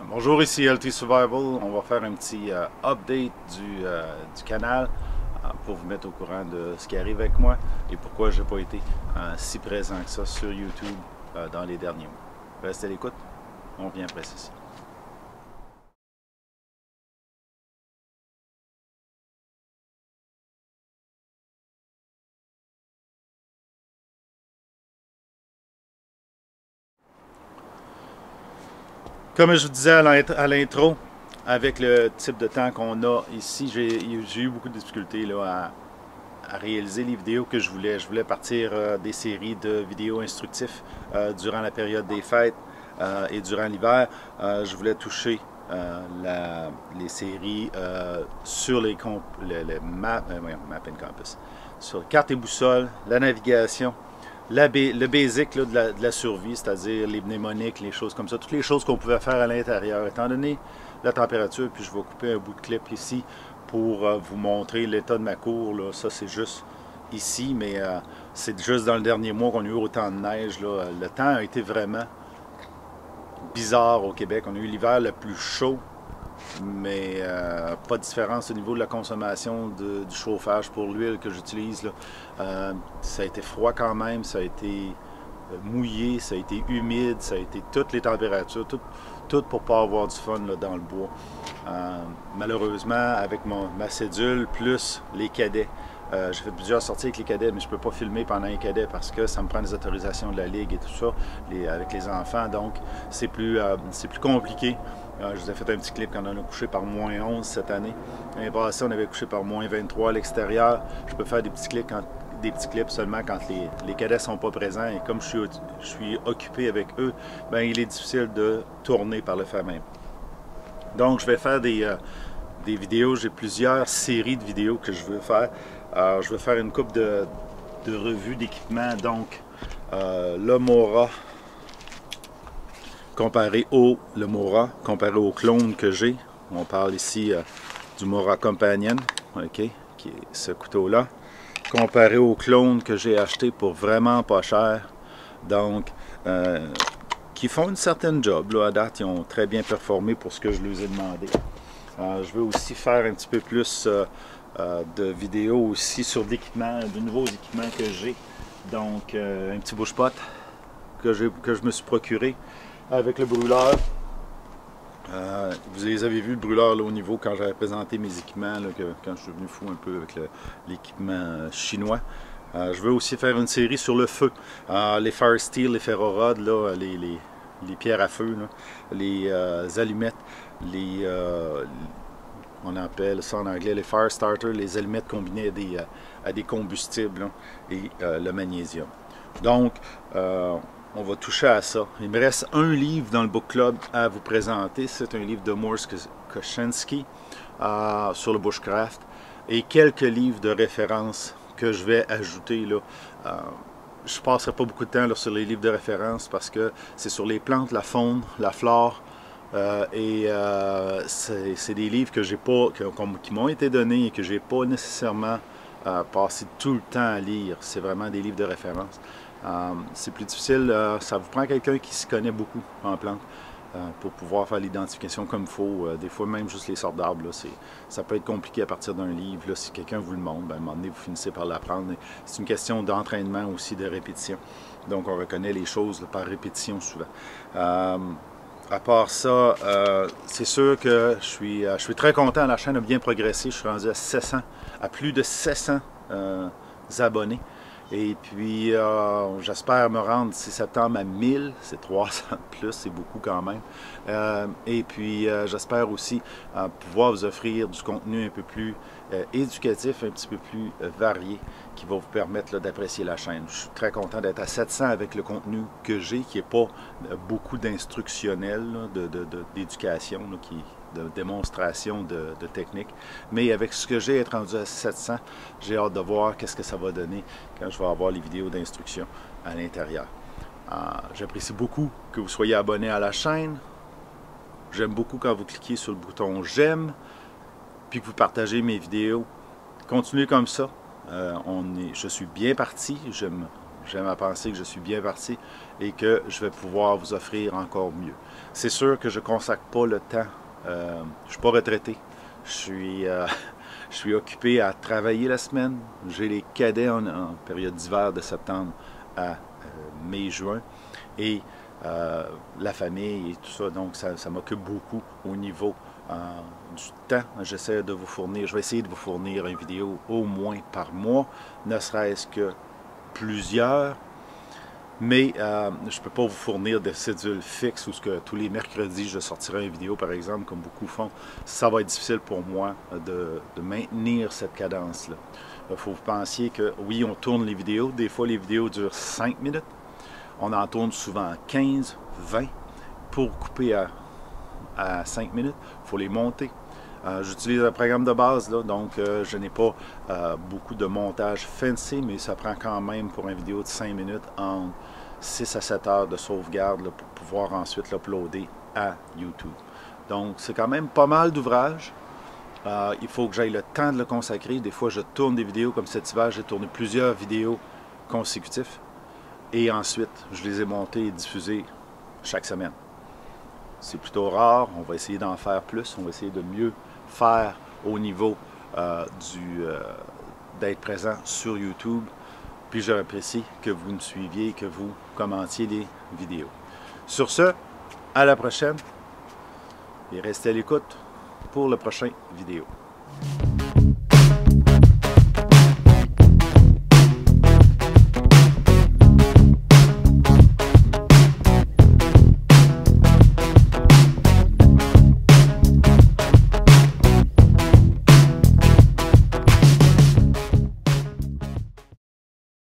Bonjour, ici LT Survival. On va faire un petit update du canal pour vous mettre au courant de ce qui arrive avec moi et pourquoi je n'ai pas été si présent que ça sur YouTube dans les derniers mois. Restez à l'écoute, on vient après ceci. Comme je vous disais à l'intro, avec le type de temps qu'on a ici, j'ai eu beaucoup de difficultés là, à réaliser les vidéos que je voulais. Je voulais partir des séries de vidéos instructifs durant la période des fêtes et durant l'hiver. Je voulais toucher les séries sur les map and compass, sur carte et boussole, la navigation, le basic là, de la survie, c'est-à-dire les mnémoniques, les choses comme ça, toutes les choses qu'on pouvait faire à l'intérieur. Étant donné la température, puis je vais couper un bout de clip ici pour vous montrer l'état de ma cour. Là. Ça, c'est juste ici, mais c'est juste dans le dernier mois qu'on a eu autant de neige. Là. Le temps a été vraiment bizarre au Québec. On a eu l'hiver le plus chaud, mais pas de différence au niveau de la consommation du chauffage pour l'huile que j'utilise. Ça a été froid quand même, ça a été mouillé, ça a été humide, ça a été toutes les températures, tout pour pas avoir du fun là, dans le bois. Malheureusement, avec ma cédule plus les cadets, j'ai fait plusieurs sorties avec les cadets, mais je ne peux pas filmer pendant les cadets parce que ça me prend des autorisations de la Ligue et tout ça, avec les enfants, donc c'est plus compliqué. Je vous ai fait un petit clip quand on a couché par moins 11 cette année. L'année passée, on avait couché par moins 23 à l'extérieur. Je peux faire des petits clips seulement quand les cadets ne sont pas présents. Et comme je suis occupé avec eux, ben, il est difficile de tourner par le fait même. Donc, je vais faire des vidéos. J'ai plusieurs séries de vidéos que je veux faire. Je vais faire une couple de revues d'équipement. Donc, le Mora comparé au clone que j'ai. On parle ici du Mora Companion, okay, qui est ce couteau-là, comparé au clone que j'ai acheté pour vraiment pas cher. Donc, qui font une certaine job. Là, à date, ils ont très bien performé pour ce que je leur ai demandé. Je veux aussi faire un petit peu plus de vidéos aussi sur l'équipement, de nouveaux équipements que j'ai. Donc, un petit bouche-pot que je me suis procuré avec le brûleur. Vous les avez vu, le brûleur là, au niveau quand j'avais présenté mes équipements, là, quand je suis venu fou un peu avec l'équipement chinois. Je veux aussi faire une série sur le feu. Les fire steel, les ferrorods, là, les pierres à feu, là, les allumettes, on appelle ça en anglais les fire starters, les allumettes combinées à des combustibles là, et le magnésium. Donc, on va toucher à ça. Il me reste un livre dans le book club à vous présenter. C'est un livre de Morse Koshinsky sur le bushcraft et quelques livres de référence que je vais ajouter là. Je ne passerai pas beaucoup de temps là, sur les livres de référence parce que c'est sur les plantes, la faune, la flore. C'est des livres que qui m'ont été donnés et que j'ai pas nécessairement passé tout le temps à lire. C'est vraiment des livres de référence. C'est plus difficile, ça vous prend quelqu'un qui s'y connaît beaucoup en plantes pour pouvoir faire l'identification comme il faut. Des fois même juste les sortes d'arbres, ça peut être compliqué à partir d'un livre. Là, si quelqu'un vous le montre, ben, à un moment donné vous finissez par l'apprendre. C'est une question d'entraînement aussi, de répétition. Donc on reconnaît les choses là, par répétition souvent. À part ça, c'est sûr que je suis très content. La chaîne a bien progressé. Je suis rendu à plus de 700 abonnés. Et puis, j'espère me rendre d'ici septembre à 1000. C'est 300 de plus, c'est beaucoup quand même. Et puis, j'espère aussi pouvoir vous offrir du contenu un peu plus éducatif, un petit peu plus varié, qui va vous permettre d'apprécier la chaîne. Je suis très content d'être à 700 avec le contenu que j'ai, qui n'est pas beaucoup d'instructionnel, d'éducation, de démonstration de technique. Mais avec ce que j'ai, être rendu à 700, j'ai hâte de voir qu'est-ce que ça va donner quand je vais avoir les vidéos d'instruction à l'intérieur. J'apprécie beaucoup que vous soyez abonné à la chaîne. J'aime beaucoup quand vous cliquez sur le bouton j'aime, puis que vous partagez mes vidéos. Continuez comme ça. Je suis bien parti. j'aime à penser que je suis bien parti et que je vais pouvoir vous offrir encore mieux. C'est sûr que je ne consacre pas le temps, je ne suis pas retraité, je suis occupé à travailler la semaine, j'ai les cadets en période d'hiver de septembre à mai-juin et la famille et tout ça, donc ça m'occupe beaucoup au niveau du temps. J'essaie de vous fournir, je vais essayer de vous fournir une vidéo au moins par mois, ne serait-ce que plusieurs, mais je ne peux pas vous fournir de cédule fixe où tous les mercredis je sortirai une vidéo par exemple, comme beaucoup font. Ça va être difficile pour moi de maintenir cette cadence-là. Il faut que vous pensiez que oui, on tourne les vidéos, des fois les vidéos durent 5 minutes, on en tourne souvent 15, 20 pour couper à 5 minutes, il faut les monter. J'utilise un programme de base, là, donc je n'ai pas beaucoup de montage fancy, mais ça prend quand même pour une vidéo de 5 minutes en 6 à 7 heures de sauvegarde là, pour pouvoir ensuite l'uploader à YouTube. Donc c'est quand même pas mal d'ouvrages. Il faut que j'aille le temps de le consacrer. Des fois je tourne des vidéos comme cet hiver, j'ai tourné plusieurs vidéos consécutives et ensuite je les ai montées et diffusées chaque semaine. C'est plutôt rare, on va essayer d'en faire plus, on va essayer de mieux faire au niveau d'être présent sur YouTube. Puis j'apprécie que vous me suiviez, que vous commentiez les vidéos. Sur ce, à la prochaine et restez à l'écoute pour la prochaine vidéo.